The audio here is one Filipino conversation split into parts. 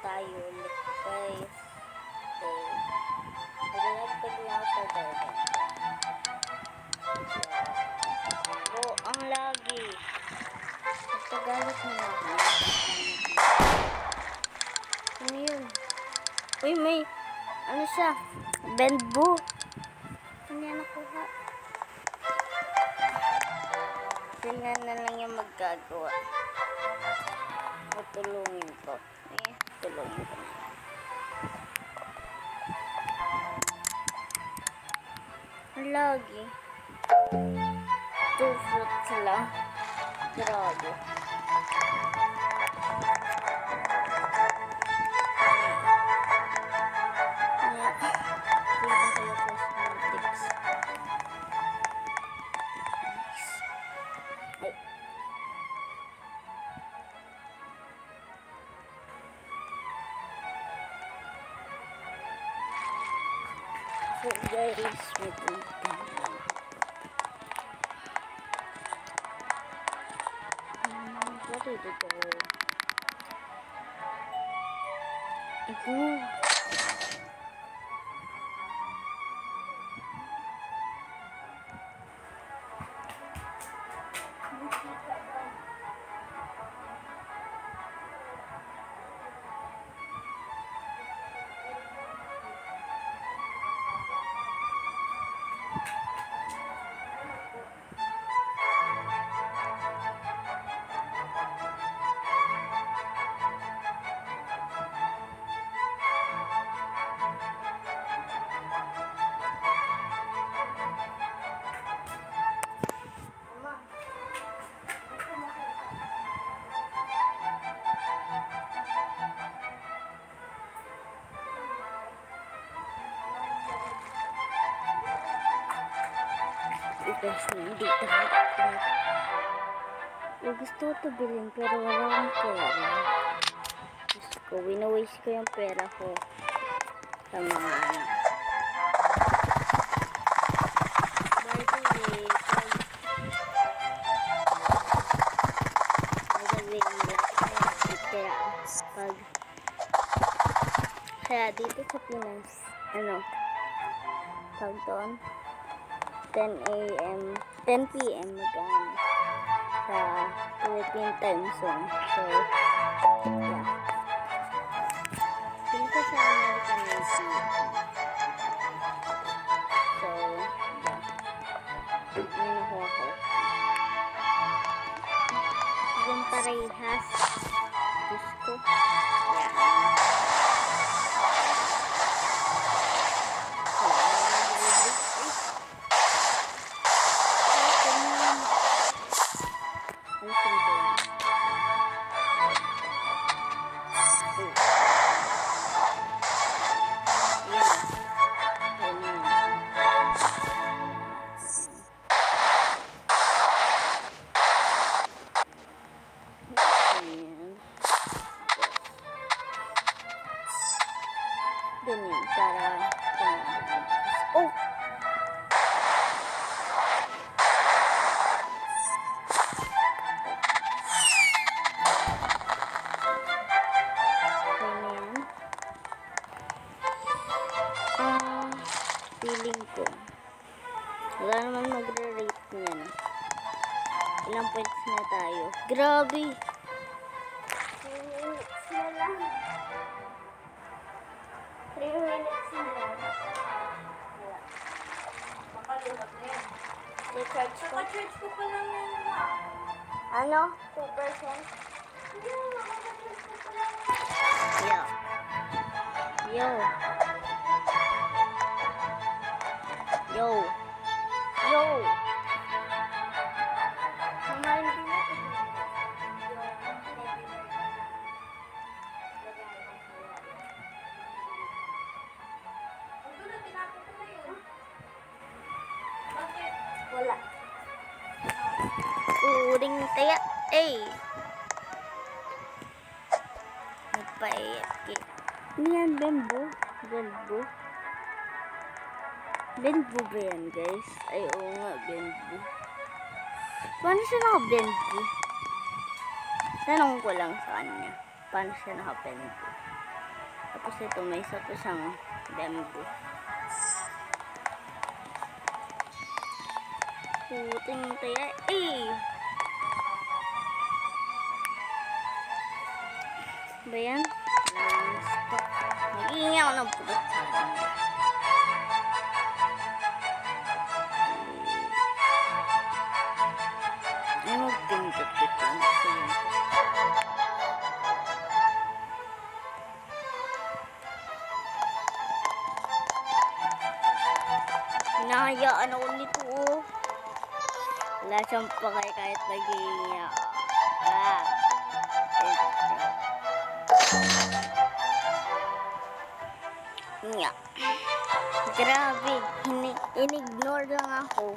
tayo ulit guys. Okay. Naglalagtag na ako sa garden. Oh, ang lagi. Nagtagalit na ako. Ano yun? Uy, may ano siya? Bamboo. Ano yan nakuha? Sila na lang yung magagawa. Tulungin ko. Tulungin ko na. Lagi. 2 fruits lang. Grabe. So guys, wait lang. What did it go? Ito. Guys, nandito ako. Gusto ko ito bilhin pero wala akong pera. Gusto ko, wina-waste ko yung pera ko sa mga ano. By the way, kaya dito sa Pinas, ano, tawag doon, 10 p.m. mag-ano sa Philippine time zone. So, yeah. Dito sa American Navy. So, yeah. Ano nakuha ko? Yung parehas. Gusto. Yeah. Ganyan, para oh! Ganyan. Feeling ko wala naman magre-rate niyan. Ilang points na tayo? Grabe! 3 minutes na lang. 3 minutes na lang. Wala. Makalimot na yan. I-charge ko. Naka-charge ko pa lang yan na. Ano? 2%? Hindi, naka-charge ko pa lang. Yo. Yo. Yo. Yo. Kumain din natin. Wala. Uring taya. Nagpaiyak. Ano yan? Bamboo? Bamboo? Bamboo ba yan, guys? Ay, oo nga, bamboo. Paano siya naka-bamboo? Tanong ko lang sa kanya. Paano siya naka-bamboo? Tapos ito, may isa pa siyang bamboo. Puting taya. Ba yan? Stop. Mag-iingi ako ng pulot sa akin. Ay, mag-pindot ito. Hinahayaan ako nito, oh. Wala siyang pakay kahit nag-iingi ako. Nga. Grabe. In-ignore lang ako.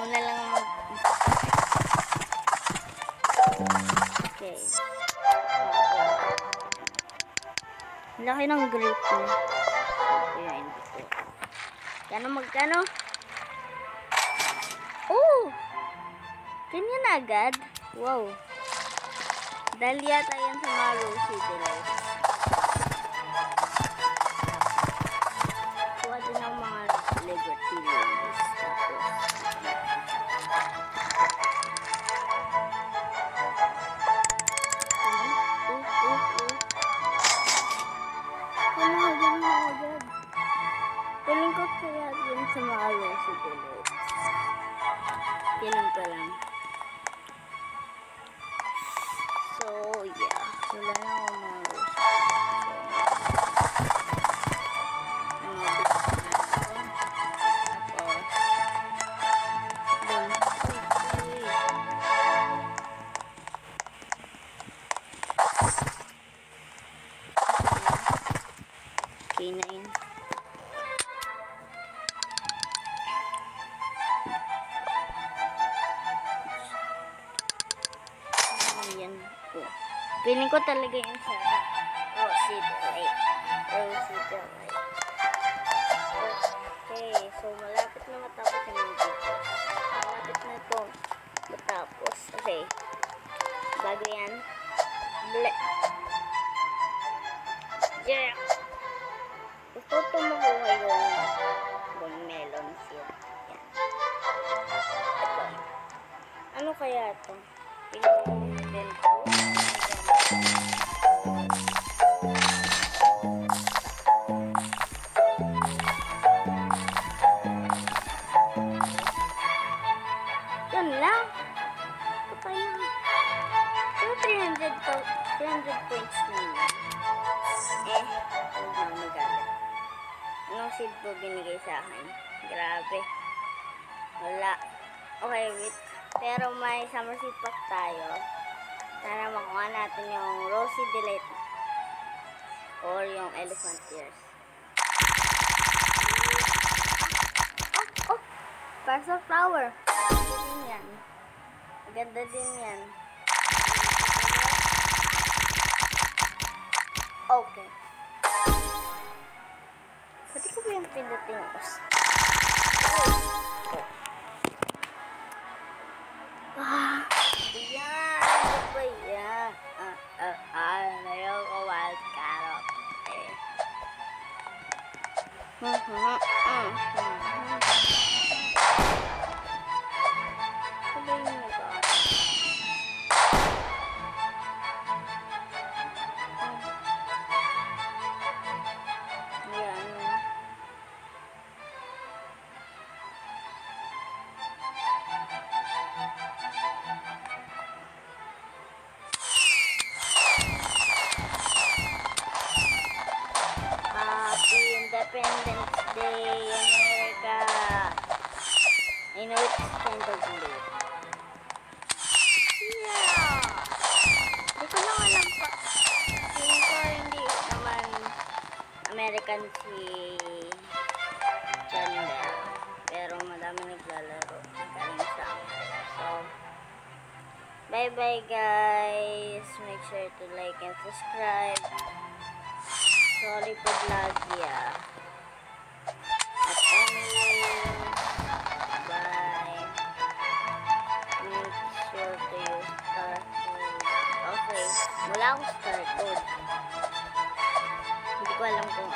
Una lang okay. Laki ng grape mo. Ayan, dito. Magkano? Oh! Ganyan agad? Wow. Dahil yata yan sa mga Rosy Delights. Kuha din ang mga Liberty Lilies. Tapos, ganyan agad. Piling ko kaya din sa mga Rosy Delights. Piling ko lang. So, yeah. Wala na ako mga Rosy. Okay na yun. Ayan po. Piling ko talaga yun sa Rosy Delight. Rosy Delight. Okay, so malapit na matapos yung video. Malapit na ito matapos. Okay. Bago yan. Yeah. Gusto ito makuha yung melon seed. Yan. Ito. Ano kaya ito? Piling ko. Yan lang. Ito pa yan. Pero 300 points na yun. Huwag na magalit. Anong seed po binigay sa akin? Grabe. Wala. Okay, wait. Pero may summer seed pack tayo. Sana makuha natin yung Rosy Delight or yung elephant ears. Oh! Parcel flower. Maganda din yan. Maganda din yan. Okay. Pwede ko ba yung pindutin yung os? Yan! Ano ba yan? Ayaw ko wild carrot. Sabihin mo ba? Yan. Happy Independence Day, America! I know it's kind of late. Yeah! Hindi ko lang alam pa. Feeling ko hindi naman American si Chandler. Pero madami naglalaro. Galing sa akin. So, bye-bye guys! Make sure to like and subscribe. Sorry po lagi At anyway, bye. Make sure to use star food. Okay. wala akong started. Hindi ko alam kung